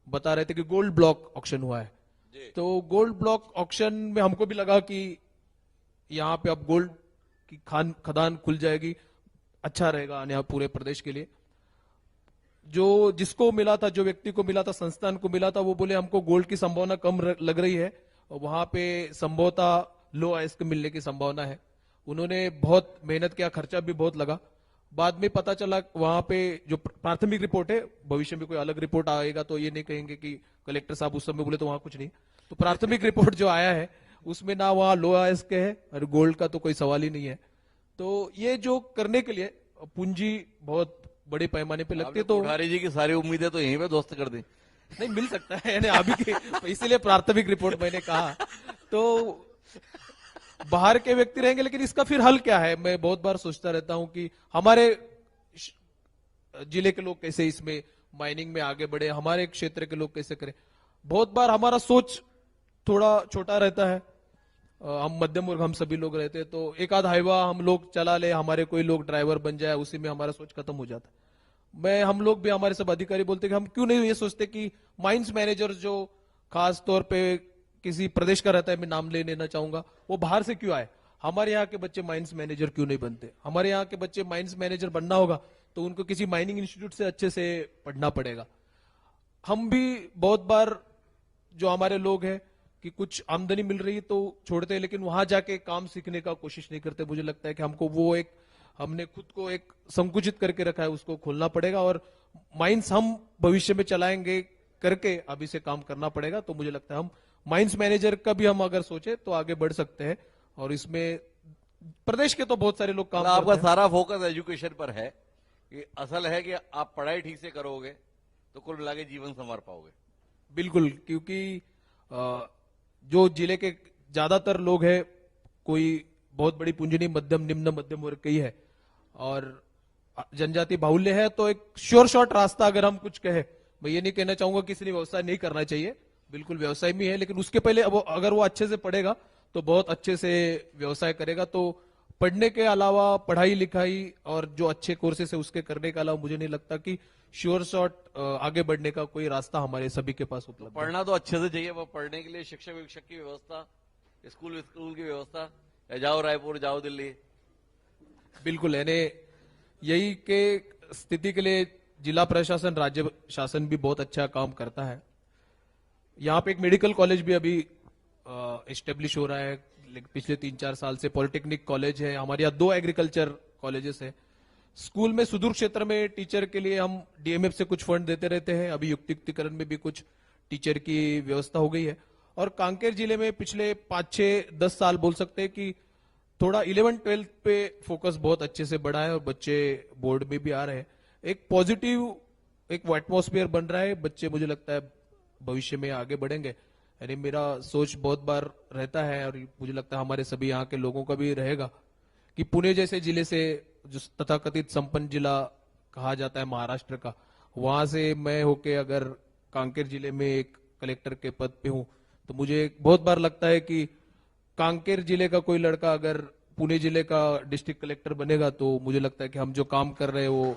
बता रहे थे कि गोल्ड ब्लॉक ऑक्शन हुआ है, तो गोल्ड ब्लॉक ऑक्शन में हमको भी लगा कि यहाँ पे अब गोल्ड की खदान खुल जाएगी, अच्छा रहेगा आने पूरे प्रदेश के लिए। जो जिसको मिला था, जो व्यक्ति को मिला था, संस्थान को मिला था, वो बोले हमको गोल्ड की संभावना कम लग रही है और वहां पे संभवतः लो आयस्क मिलने की संभावना है। उन्होंने बहुत मेहनत किया, खर्चा भी बहुत लगा। बाद में पता चला वहां पे जो प्राथमिक रिपोर्ट है, भविष्य में कोई अलग रिपोर्ट आएगा तो ये नहीं कहेंगे कि कलेक्टर साहब उस समय बोले तो वहां कुछ नहीं। तो प्राथमिक रिपोर्ट जो आया है उसमें ना वहां लो आयस्क है और गोल्ड का तो कोई सवाल ही नहीं है। तो ये जो करने के लिए पूंजी बहुत बड़े पैमाने पे लगती है। तो कोठारी जी की सारी उम्मीदें तो यहीं पे दोस्त कर दी। नहीं मिल सकता है, यानी अभी के इसीलिए प्राथमिक रिपोर्ट मैंने कहा। तो बाहर के व्यक्ति रहेंगे, लेकिन इसका फिर हल क्या है, मैं बहुत बार सोचता रहता हूं कि हमारे जिले के लोग कैसे इसमें माइनिंग में आगे बढ़े, हमारे क्षेत्र के लोग कैसे करें। बहुत बार हमारा सोच थोड़ा छोटा रहता है, हम मध्यम वर्ग, हम सभी लोग रहते हैं, तो एक आध हाईवा हम लोग चला ले, हमारे कोई लोग ड्राइवर बन जाए, उसी में हमारा सोच खत्म हो जाता है। हम लोग भी, हमारे सब अधिकारी बोलते कि हम क्यों नहीं ये सोचते कि माइंस मैनेजर जो खास तौर पे किसी प्रदेश का रहता है, मैं नाम ले लेना चाहूंगा, वो बाहर से क्यों आए, हमारे यहाँ के बच्चे माइंस मैनेजर क्यों नहीं बनते। हमारे यहाँ के बच्चे माइंस मैनेजर बनना होगा तो उनको किसी माइनिंग इंस्टीट्यूट से अच्छे से पढ़ना पड़ेगा। हम भी बहुत बार जो हमारे लोग हैं कि कुछ आमदनी मिल रही है तो छोड़ते हैं, लेकिन वहां जाके काम सीखने का कोशिश नहीं करते। मुझे लगता है कि हमको वो एक, हमने खुद को एक संकुचित करके रखा है, उसको खोलना पड़ेगा और माइंस हम भविष्य में चलाएंगे करके अभी से काम करना पड़ेगा। तो मुझे लगता है हम माइंस मैनेजर का भी हम अगर सोचे तो आगे बढ़ सकते हैं। और इसमें प्रदेश के तो बहुत सारे लोग काम आपका करते हैं। सारा फोकस एजुकेशन पर है कि असल है कि आप पढ़ाई ठीक से करोगे तो कुल मिला के जीवन संवार पाओगे। बिल्कुल, क्योंकि जो जिले के ज्यादातर लोग हैं, कोई बहुत बड़ी पूंजी नहीं, मध्यम निम्न मध्यम वर्ग के ही है और जनजाति बाहुल्य है। तो एक श्योर शॉर्ट रास्ता अगर हम कुछ कहे, मैं ये नहीं कहना चाहूंगा किसी ने व्यवसाय नहीं करना चाहिए, बिल्कुल व्यवसाय में है, लेकिन उसके पहले अगर वो अच्छे से पढ़ेगा तो बहुत अच्छे से व्यवसाय करेगा। तो पढ़ने के अलावा पढ़ाई लिखाई और जो अच्छे कोर्सेस है उसके करने के अलावा मुझे नहीं लगता कि श्योर शॉट आगे बढ़ने का कोई रास्ता हमारे सभी के पास उपलब्ध है। पढ़ना तो अच्छे से चाहिए, वो पढ़ने के लिए शिक्षक विक्षक की व्यवस्था, स्कूल की व्यवस्था, या जाओ रायपुर, जाओ दिल्ली। बिल्कुल, यानी यही के स्थिति के लिए जिला प्रशासन, राज्य शासन भी बहुत अच्छा काम करता है। यहाँ पे एक मेडिकल कॉलेज भी अभी एस्टेब्लिश हो रहा है पिछले 3-4 साल से। पॉलिटेक्निक कॉलेज है हमारे यहाँ, 2 एग्रीकल्चर कॉलेजेस है। स्कूल में सुदूर क्षेत्र में टीचर के लिए हम डीएमएफ से कुछ फंड देते रहते हैं। अभी युक्तिकरण में भी कुछ टीचर की व्यवस्था हो गई है। और कांकेर जिले में पिछले 5-6-10 साल बोल सकते हैं कि थोड़ा 11-12 पे फोकस बहुत अच्छे से बढ़ा है और बच्चे बोर्ड में भी आ रहे हैं। एक पॉजिटिव एक एटमॉस्फेयर बन रहा है। बच्चे, मुझे लगता है भविष्य में आगे बढ़ेंगे। यानी मेरा सोच बहुत बार रहता है और मुझे लगता है हमारे सभी यहाँ के लोगों का भी रहेगा कि पुणे जैसे जिले से, जो तथाकथित संपन्न जिला कहा जाता है महाराष्ट्र का, वहां से मैं होके अगर कांकेर जिले में एक कलेक्टर के पद पे हूं तो मुझे बहुत बार लगता है कि कांकेर जिले का कोई लड़का अगर पुणे जिले का डिस्ट्रिक्ट कलेक्टर बनेगा तो मुझे लगता है कि हम जो काम कर रहे हैं वो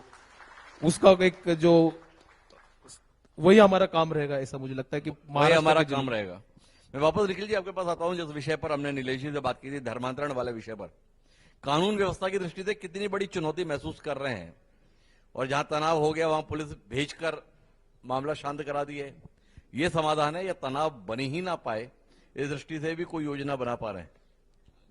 उसका एक जो वही हमारा काम रहेगा। ऐसा मुझे लगता है कि वही हमारा काम रहेगा। मैं वापस निखिल जी आपके पास आता हूं, जिस विषय पर हमने नीलेश जी से बात की थी, धर्मांतरण वाले विषय पर। कानून व्यवस्था की दृष्टि से कितनी बड़ी चुनौती महसूस कर रहे हैं, और जहां तनाव हो गया वहां पुलिस भेजकर मामला शांत करा दिए, ये समाधान है या तनाव बन ही ना पाए इस दृष्टि से भी कोई योजना बना पा रहे हैं?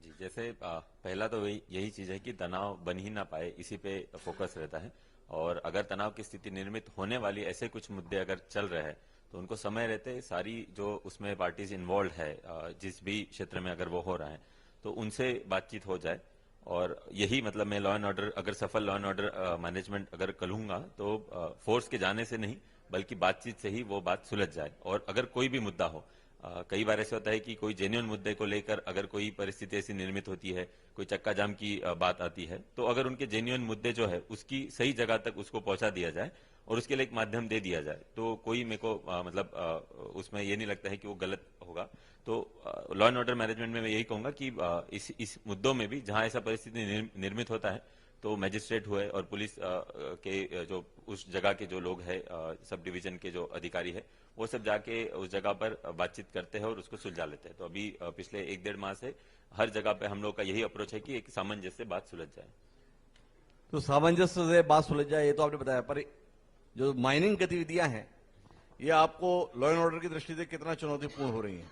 जी, जैसे पहला तो यही चीज है कि तनाव बन ही ना पाए, इसी पे फोकस रहता है। और अगर तनाव की स्थिति निर्मित होने वाली ऐसे कुछ मुद्दे अगर चल रहे हैं तो उनको समय रहते सारी जो उसमें पार्टीज इन्वॉल्व है, जिस भी क्षेत्र में अगर वो हो रहा है तो उनसे बातचीत हो जाए। और यही मतलब मैं लॉ एंड ऑर्डर, अगर सफल लॉ एंड ऑर्डर मैनेजमेंट अगर कहूंगा तो फोर्स के जाने से नहीं बल्कि बातचीत से ही वो बात सुलझ जाए। और अगर कोई भी मुद्दा हो, कई बार ऐसा होता है कि कोई जेन्युइन मुद्दे को लेकर अगर कोई परिस्थिति ऐसी निर्मित होती है, कोई चक्का जाम की बात आती है, तो अगर उनके जेन्युइन मुद्दे जो है उसकी सही जगह तक उसको पहुंचा दिया जाए और उसके लिए एक माध्यम दे दिया जाए, तो कोई मेरे को उसमें ये नहीं लगता है कि वो गलत होगा। तो लॉ एंड ऑर्डर मैनेजमेंट में मैं यही कहूंगा कि इस मुद्दों में भी जहां ऐसा परिस्थिति निर्मित होता है तो मैजिस्ट्रेट हुए और पुलिस के जो उस जगह के जो लोग हैं, सब डिवीजन के जो अधिकारी है, वो सब जाके उस जगह पर बातचीत करते हैं और उसको सुलझा लेते हैं। तो अभी पिछले 1-1.5 माह से हर जगह पे हम लोग का यही अप्रोच है कि एक सामंजस्य से बात सुलझ जाए। तो सामंजस्य से बात सुलझ जाए, ये तो आपने बताया, पर जो माइनिंग गतिविधियां हैं ये आपको लॉ एंड ऑर्डर की दृष्टि से कितना चुनौतीपूर्ण हो रही हैं?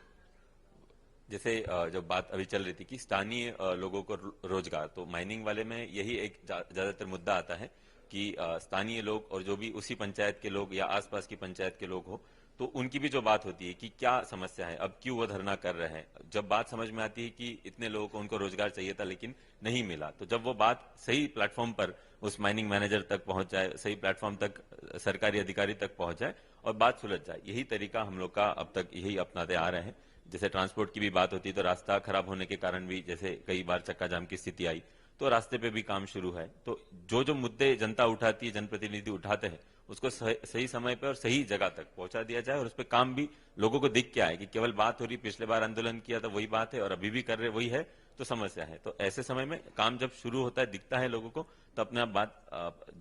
जैसे जो बात अभी चल रही थी कि स्थानीय लोगों को रोजगार, तो माइनिंग वाले में यही एक ज्यादातर मुद्दा आता है कि स्थानीय लोग और जो भी उसी पंचायत के लोग या आसपास की पंचायत के लोग हो, तो उनकी भी जो बात होती है कि क्या समस्या है, अब क्यों वो धरना कर रहे हैं। जब बात समझ में आती है कि इतने लोगों को उनको रोजगार चाहिए था लेकिन नहीं मिला, तो जब वो बात सही प्लेटफॉर्म पर उस माइनिंग मैनेजर तक पहुंच जाए, सही प्लेटफॉर्म तक सरकारी अधिकारी तक पहुंच जाए और बात सुलझ जाए, यही तरीका हम लोग का अब तक यही अपनाते आ रहे हैं। जैसे ट्रांसपोर्ट की भी बात होती है तो रास्ता खराब होने के कारण भी जैसे कई बार चक्का जाम की स्थिति आई तो रास्ते पे भी काम शुरू है। तो जो मुद्दे जनता उठाती है, जनप्रतिनिधि उठाते हैं, उसको सही समय पे और सही जगह तक पहुंचा दिया जाए और उस पर काम भी लोगों को दिख के आए कि केवल बात हो रही, पिछले बार आंदोलन किया था वही बात है और अभी भी कर रहे वही है, तो समस्या है। तो ऐसे समय में काम जब शुरू होता है, दिखता है लोगों को, तो अपने आप बात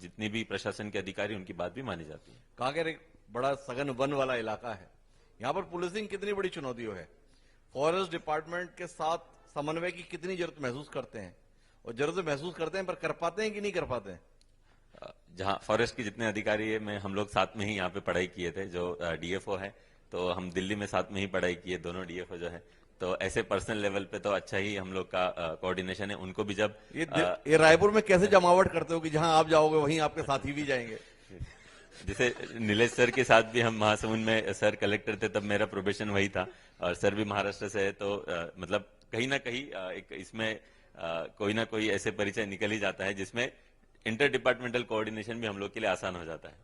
जितनी भी प्रशासन के अधिकारी उनकी बात भी मानी जाती है। कांकेर एक बड़ा सघन वन वाला इलाका है, यहाँ पर पुलिसिंग कितनी बड़ी चुनौती है? फॉरेस्ट डिपार्टमेंट के साथ समन्वय की कितनी जरूरत महसूस करते हैं, और जरूरत महसूस करते हैं पर कर पाते हैं कि नहीं कर पाते हैं? जहां फॉरेस्ट के जितने अधिकारी है, मैं हम लोग साथ में ही यहाँ पे पढ़ाई किए थे। जो डीएफओ है तो हम दिल्ली में साथ में ही पढ़ाई किए, दोनों डीएफओ जो है, तो ऐसे पर्सनल लेवल पे तो अच्छा ही हम लोग का कोऑर्डिनेशन है। उनको भी जब ये रायपुर में कैसे जमावट करते हो कि जहां आप जाओगे वहीं आपके साथी भी जाएंगे? जैसे नीलेश सर के साथ भी हम महासमुंद में, सर कलेक्टर थे तब मेरा प्रोबेशन वही था और सर भी महाराष्ट्र से है, तो मतलब कहीं ना कहीं एक इसमें कोई ना कोई ऐसे परिचय निकल ही जाता है जिसमें इंटर डिपार्टमेंटल कोऑर्डिनेशन भी हम लोग के लिए आसान हो जाता है।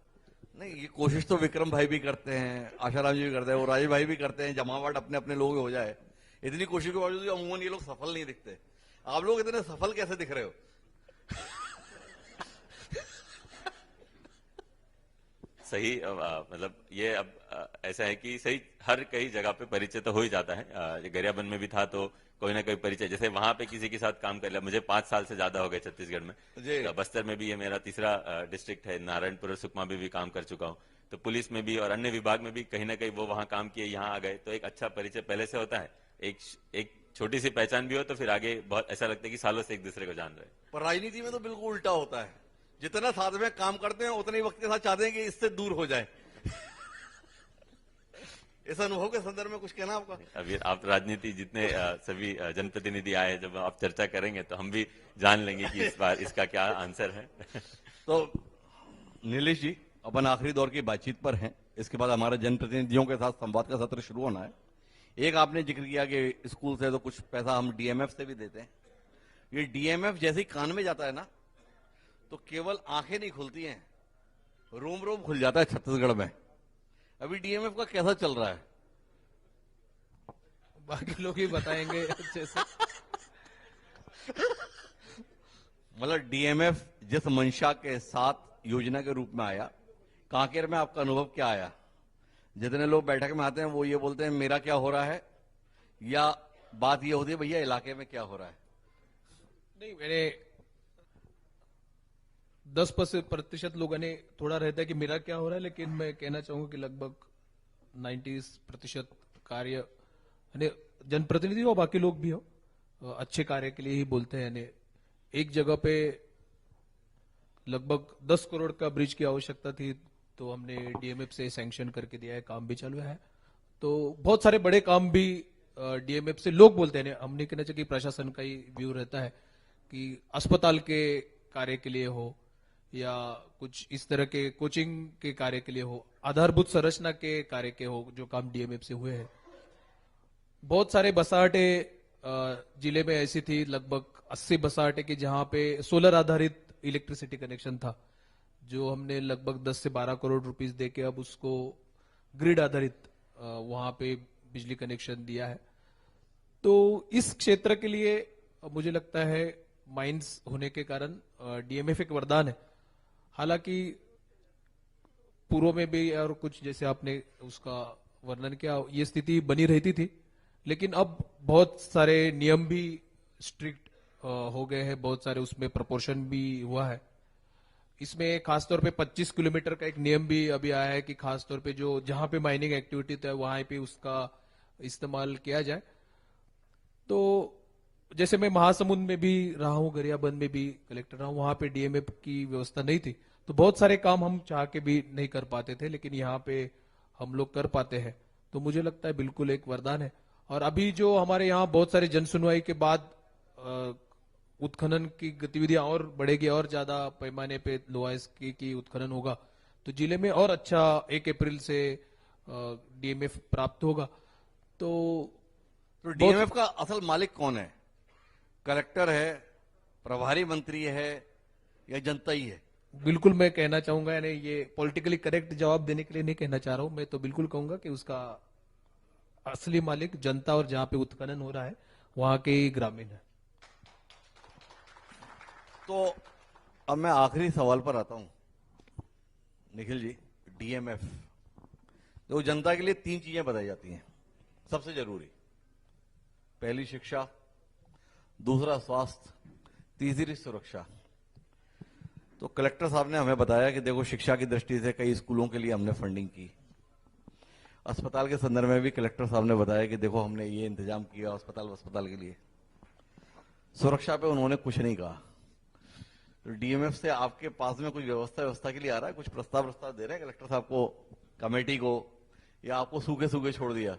नहीं, ये कोशिश तो विक्रम भाई भी करते हैं, आशाराम जी भी करते हैं, वो राजेश भाई भी करते हैं, जमावट अपने अपने लोग हो जाए। इतनी कोशिश के बावजूद अमूमन ये लोग सफल नहीं दिखते। आप लोग इतने सफल कैसे दिख रहे हो? सही मतलब ये अब ऐसा है कि सही हर कई जगह पे परिचय तो हो ही जाता है। गरियाबंद में भी था तो कोई ना कोई परिचय, जैसे वहां पे किसी के साथ काम कर लिया। मुझे 5 साल से ज्यादा हो गए छत्तीसगढ़ में। बस्तर में भी ये मेरा तीसरा डिस्ट्रिक्ट है, नारायणपुर और सुकमा में भी काम कर चुका हूँ। तो पुलिस में भी और अन्य विभाग में भी कहीं ना कहीं वो वहां काम किए, यहाँ आ गए, तो एक अच्छा परिचय पहले से होता है। एक छोटी सी पहचान भी हो तो फिर आगे बहुत ऐसा लगता है कि सालों से एक दूसरे को जान रहे हैं। पर राजनीति में तो बिल्कुल उल्टा होता है, जितना साथ में काम करते हैं उतने ही वक्त के साथ चाहते हैं कि इससे दूर हो जाए। इस अनुभव के संदर्भ में कुछ कहना आपका? अभी आप राजनीति जितने सभी जनप्रतिनिधि आए, जब आप चर्चा करेंगे तो हम भी जान लेंगे कि इस बार इसका क्या आंसर है। तो नीलेश जी, अपन आखिरी दौर की बातचीत पर हैं, इसके बाद हमारे जनप्रतिनिधियों के साथ संवाद का सत्र शुरू होना है। एक आपने जिक्र किया कि स्कूल से तो कुछ पैसा हम डीएमएफ से भी देते हैं। ये डीएमएफ जैसे ही कान में जाता है ना, तो केवल आंखें नहीं खुलती हैं, रोम रोम खुल जाता है छत्तीसगढ़ में। अभी डीएमएफ का कैसा चल रहा है? बाकी लोग ही बताएंगे अच्छे से। मतलब डीएमएफ जिस मंशा के साथ योजना के रूप में आया, कांकेर में आपका अनुभव क्या आया? जितने लोग बैठक में आते हैं वो ये बोलते हैं मेरा क्या हो रहा है, या बात ये होती है भैया इलाके में क्या हो रहा है? नहीं, मैंने 10% लोगों ने थोड़ा रहता है कि मेरा क्या हो रहा है, लेकिन मैं कहना चाहूंगा कि लगभग 90% कार्य यानी जनप्रतिनिधि हो, बाकी लोग भी हो, अच्छे कार्य के लिए ही बोलते हैं। यानी एक जगह पे लगभग 10 करोड़ का ब्रिज की आवश्यकता थी, तो हमने डीएमएफ से सैंक्शन करके दिया है, काम भी चालू है। तो बहुत सारे बड़े काम भी डीएमएफ से लोग बोलते हैं। हमने कहना चाहिए कि प्रशासन का ही व्यू रहता है कि अस्पताल के कार्य के लिए हो या कुछ इस तरह के कोचिंग के कार्य के लिए हो, आधारभूत संरचना के कार्य के हो, जो काम डीएमएफ से हुए हैं। बहुत सारे बसाहटे जिले में ऐसी थी, लगभग 80 बसाहटे की, जहां पे सोलर आधारित इलेक्ट्रिसिटी कनेक्शन था, जो हमने लगभग 10 से 12 करोड़ रुपीस देके अब उसको ग्रिड आधारित वहां पे बिजली कनेक्शन दिया है। तो इस क्षेत्र के लिए मुझे लगता है माइंस होने के कारण डीएमएफ एक वरदान है। हालांकि पूर्व में भी और कुछ जैसे आपने उसका वर्णन किया ये स्थिति बनी रहती थी, लेकिन अब बहुत सारे नियम भी स्ट्रिक्ट हो गए हैं, बहुत सारे उसमें प्रपोर्शन भी हुआ है। इसमें खासतौर पे 25 किलोमीटर का एक नियम भी अभी आया है कि खासतौर पे जो जहां पे माइनिंग एक्टिविटी है वहां पे उसका इस्तेमाल किया जाए। तो जैसे मैं महासमुंद में भी रहा हूं, गरियाबंद में भी कलेक्टर रहा हूं, वहां पे डीएमएफ की व्यवस्था नहीं थी, तो बहुत सारे काम हम चाह के भी नहीं कर पाते थे, लेकिन यहाँ पे हम लोग कर पाते हैं। तो मुझे लगता है बिल्कुल एक वरदान है। और अभी जो हमारे यहाँ बहुत सारी जन सुनवाई के बाद उत्खनन की गतिविधियां और बढ़ेगी और ज्यादा पैमाने पे लोहाइस की उत्खनन होगा, तो जिले में और अच्छा 1 अप्रैल से डीएमएफ प्राप्त होगा। तो डीएमएफ का असल मालिक कौन है? कलेक्टर है, प्रभारी मंत्री है, या जनता ही है? बिल्कुल मैं कहना चाहूंगा, यानी ये पॉलिटिकली करेक्ट जवाब देने के लिए नहीं कहना चाह रहा हूं, मैं तो बिल्कुल कहूंगा कि उसका असली मालिक जनता और जहां पे उत्खनन हो रहा है वहां के ही ग्रामीण है। तो अब मैं आखिरी सवाल पर आता हूं निखिल जी। डीएमएफ तो जनता के लिए 3 चीजें बताई जाती हैं सबसे जरूरी। पहली शिक्षा, दूसरा स्वास्थ्य, तीसरी सुरक्षा। तो कलेक्टर साहब ने हमें बताया कि देखो शिक्षा की दृष्टि से कई स्कूलों के लिए हमने फंडिंग की। अस्पताल के संदर्भ में भी कलेक्टर साहब ने बताया कि देखो हमने ये इंतजाम किया अस्पताल के लिए। सुरक्षा पे उन्होंने कुछ नहीं कहा। तो डीएमएफ से आपके पास में कुछ व्यवस्था के लिए आ रहा है? कुछ प्रस्ताव दे रहे हैं कलेक्टर साहब को, कमेटी को, या आपको सूखे छोड़ दिया?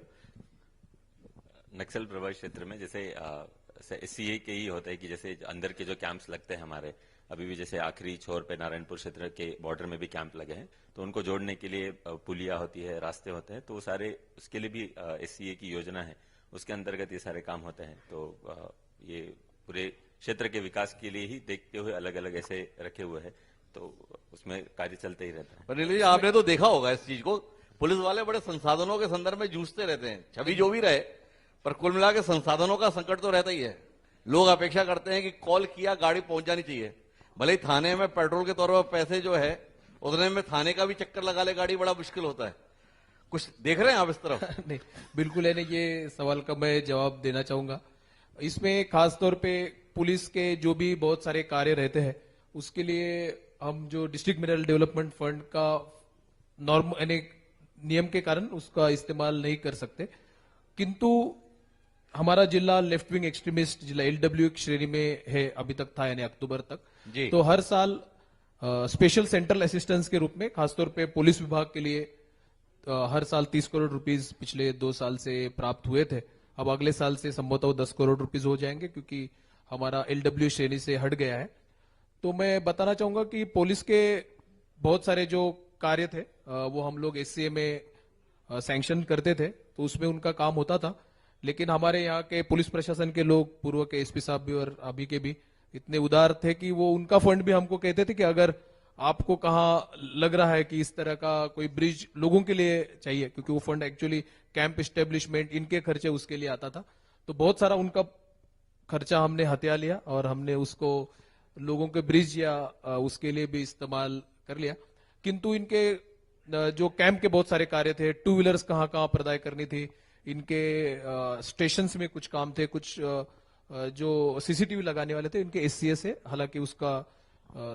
नक्सल प्रभावित क्षेत्र में जैसे एससीए के ही होता है कि जैसे अंदर के जो कैंप्स लगते हैं हमारे, अभी भी जैसे आखिरी छोर पे नारायणपुर क्षेत्र के बॉर्डर में भी कैंप लगे हैं, तो उनको जोड़ने के लिए पुलिया होती है, रास्ते होते हैं, तो सारे उसके लिए भी एससीए की योजना है, उसके अंतर्गत ये सारे काम होते हैं। तो ये पूरे क्षेत्र के विकास के लिए ही देखते हुए अलग अलग ऐसे रखे हुए हैं, तो उसमें कार्य चलते ही रहता है। पर नीलू जी आपने तो देखा होगा इस चीज को, पुलिस वाले बड़े संसाधनों के संदर्भ में जूझते रहते हैं, छवि जो भी रहे, पर कुल मिला के संसाधनों का संकट तो रहता ही है। लोग अपेक्षा करते हैं कि कॉल किया गाड़ी पहुंच जानी चाहिए, भले ही थाने में पेट्रोल के तौर पर पैसे जो है उतने में थाने का भी चक्कर लगा ले गाड़ी, बड़ा मुश्किल होता है। कुछ देख रहे हैं आप इस तरफ? नहीं बिल्कुल है, नहीं ये सवाल का मैं जवाब देना चाहूंगा। इसमें खासतौर पे पुलिस के जो भी बहुत सारे कार्य रहते हैं उसके लिए हम जो डिस्ट्रिक्ट मिनरल डेवलपमेंट फंड का नॉर्म यानी नियम के कारण उसका इस्तेमाल नहीं कर सकते, किंतु हमारा जिला लेफ्ट विंग एक्सट्रीमिस्ट जिला एलडब्ल्यू की श्रेणी में है, अभी तक था यानी अक्टूबर तक जी। तो हर साल स्पेशल सेंट्रल असिस्टेंस के रूप में खासतौर पे पुलिस विभाग के लिए हर साल 30 करोड़ रुपीस पिछले 2 साल से प्राप्त हुए थे। अब अगले साल से संभवतः 10 करोड़ रुपीस हो जाएंगे क्योंकि हमारा एलडब्ल्यू श्रेणी से हट गया है। तो मैं बताना चाहूंगा कि पुलिस के बहुत सारे जो कार्य थे वो हम लोग एससीए में सैंक्शन करते थे, तो उसमें उनका काम होता था। लेकिन हमारे यहाँ के पुलिस प्रशासन के लोग, पूर्व के एसपी साहब भी और अभी के भी, इतने उदार थे कि वो उनका फंड भी हमको कहते थे कि अगर आपको कहाँ लग रहा है कि इस तरह का कोई ब्रिज लोगों के लिए चाहिए, क्योंकि वो फंड एक्चुअली कैंप एस्टेब्लिशमेंट इनके खर्चे उसके लिए आता था, तो बहुत सारा उनका खर्चा हमने हथिया लिया और हमने उसको लोगों के ब्रिज या उसके लिए भी इस्तेमाल कर लिया। किंतु इनके जो कैंप के बहुत सारे कार्य थे, 2 व्हीलर्स कहाँ कहाँ प्रदाय करनी थी, इनके स्टेशंस में कुछ काम थे, कुछ जो सीसीटीवी लगाने वाले थे इनके एससीए से, हालांकि उसका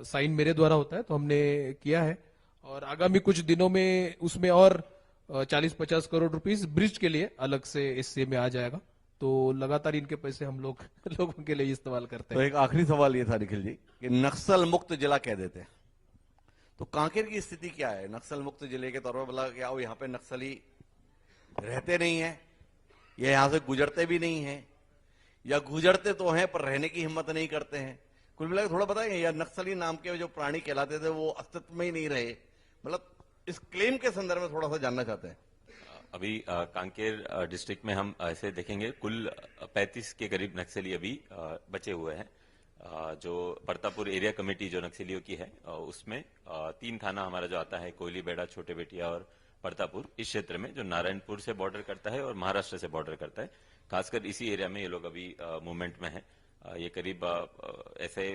साइन मेरे द्वारा होता है तो हमने किया है। और आगामी कुछ दिनों में उसमें और 40-50 करोड़ रुपीस ब्रिज के लिए अलग से एससीए में आ जाएगा, तो लगातार इनके पैसे हम लोग लोगों के लिए इस्तेमाल करते हैं। तो एक आखिरी सवाल ये था निखिल जी कि नक्सल मुक्त जिला कह देते हैं, तो कांकेर की स्थिति क्या है? नक्सल मुक्त जिले के तौर पर बोला क्या वो यहाँ पे नक्सली रहते नहीं है, या यहाँ से गुजरते भी नहीं है, या गुजरते तो हैं पर रहने की हिम्मत नहीं करते हैं? कुल मिलाकर थोड़ा बताएंगे, या नक्सली नाम के जो प्राणी कहलाते थे वो अस्तित्व में ही नहीं रहे? मतलब इस क्लेम के संदर्भ में थोड़ा सा जानना चाहते हैं। अभी कांकेर डिस्ट्रिक्ट में हम ऐसे देखेंगे कुल 35 के करीब नक्सली अभी बचे हुए हैं, जो परतापुर एरिया कमेटी जो नक्सलियों की है उसमें 3 थाना हमारा जो आता है, कोयली, बेड़ा, छोटे बेटिया और परतापुर, इस क्षेत्र में जो नारायणपुर से बॉर्डर करता है और महाराष्ट्र से बॉर्डर करता है, खासकर इसी एरिया में ये लोग अभी मूवमेंट में है। ये करीब ऐसे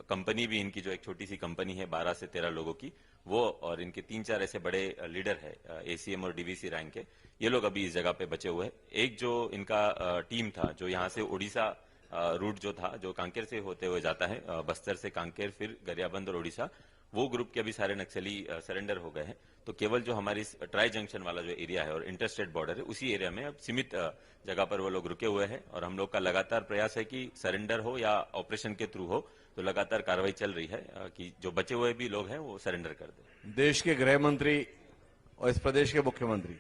कंपनी भी इनकी जो एक छोटी सी कंपनी है 12 से 13 लोगों की, वो और इनके 3-4 ऐसे बड़े लीडर है एसीएम और डीवीसी रैंक के, ये लोग अभी इस जगह पे बचे हुए हैं। एक जो इनका टीम था जो यहाँ से उड़ीसा रूट जो था, जो कांकेर से होते हुए जाता है, बस्तर से कांकेर फिर गरियाबंद और उड़ीसा, वो ग्रुप के अभी सारे नक्सली सरेंडर हो गए हैं। तो केवल जो हमारी ट्राई जंक्शन वाला जो एरिया है और इंटरस्टेट बॉर्डर है, उसी एरिया में अब सीमित जगह पर वो लोग रुके हुए हैं और हम लोग का लगातार प्रयास है कि सरेंडर हो या ऑपरेशन के थ्रू हो, तो लगातार कार्रवाई चल रही है कि जो बचे हुए भी लोग हैं वो सरेंडर कर दें। देश के गृह मंत्री और इस प्रदेश के मुख्यमंत्री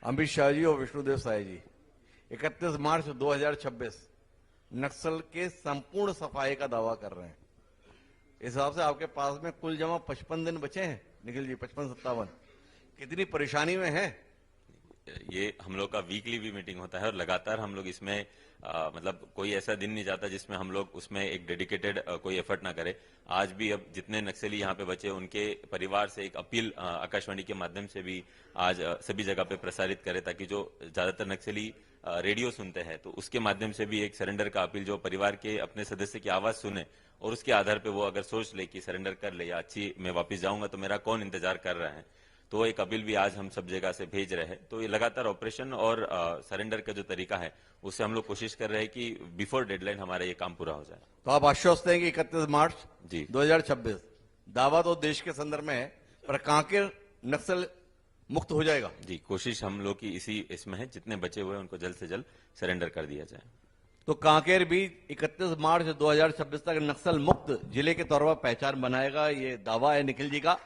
अमित शाह जी और विष्णुदेव साय जी 31 मार्च 2026 नक्सल के संपूर्ण सफाई का दावा कर रहे हैं। इस हिसाब से आपके पास में कुल जमा 55 दिन बचे हैं निखिल जी, 55-57। कितनी परेशानी में है? ये हम लोग का वीकली भी मीटिंग होता है और लगातार हम लोग इसमें मतलब कोई ऐसा दिन नहीं जाता जिसमें हम लोग उसमें एक डेडिकेटेड कोई एफर्ट ना करें। आज भी अब जितने नक्सली यहाँ पे बचे उनके परिवार से एक अपील आकाशवाणी के माध्यम से भी आज सभी जगह पे प्रसारित करें, ताकि जो ज्यादातर नक्सली रेडियो सुनते हैं तो उसके माध्यम से भी एक सरेंडर का अपील, जो परिवार के अपने सदस्य की आवाज सुने और उसके आधार पर वो अगर सोच ले कि सरेंडर कर ले या अच्छी मैं वापिस जाऊंगा तो मेरा कौन इंतजार कर रहा है, तो एक अपील भी आज हम सब जगह से भेज रहे हैं। तो ये लगातार ऑपरेशन और सरेंडर का जो तरीका है उससे हम लोग कोशिश कर रहे हैं कि बिफोर डेडलाइन हमारा ये काम पूरा हो जाए। तो आप आश्वस्त हैं कि 31 मार्च जी 2026 दावा तो देश के संदर्भ में है, पर कांकेर नक्सल मुक्त हो जाएगा? जी, कोशिश हम लोग की इसमें है, जितने बचे हुए हैं उनको जल्द से जल्द सरेंडर कर दिया जाए। तो कांकेर भी 31 मार्च 2026 तक नक्सल मुक्त जिले के तौर पर पहचान बनाएगा, ये दावा है निखिल जी का।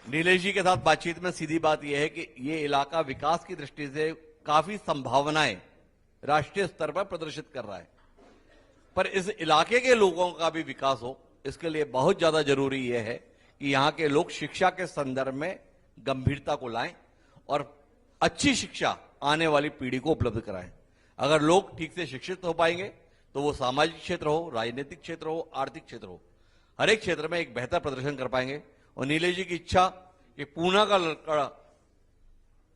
नीलेश जी के साथ बातचीत में सीधी बात यह है कि ये इलाका विकास की दृष्टि से काफी संभावनाएं राष्ट्रीय स्तर पर प्रदर्शित कर रहा है, पर इस इलाके के लोगों का भी विकास हो, इसके लिए बहुत ज्यादा जरूरी यह है कि यहां के लोग शिक्षा के संदर्भ में गंभीरता को लाएं और अच्छी शिक्षा आने वाली पीढ़ी को उपलब्ध कराएं। अगर लोग ठीक से शिक्षित हो पाएंगे तो वो सामाजिक क्षेत्र हो, राजनीतिक क्षेत्र हो, आर्थिक क्षेत्र हो, हर एक क्षेत्र में एक बेहतर प्रदर्शन कर पाएंगे। और नीलेश जी की इच्छा कि पूना का लड़का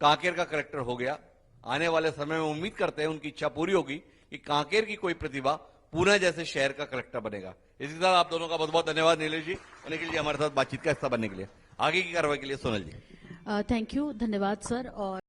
कांकेर का कलेक्टर हो गया, आने वाले समय में उम्मीद करते हैं उनकी इच्छा पूरी होगी कि कांकेर की कोई प्रतिभा पूना जैसे शहर का कलेक्टर बनेगा। इसी तरह आप दोनों का बहुत बहुत धन्यवाद नीलेश जी, और निखिल जी हमारे साथ बातचीत का हिस्सा बनने के लिए। आगे की कार्रवाई के लिए सोनल जी। थैंक यू, धन्यवाद सर। और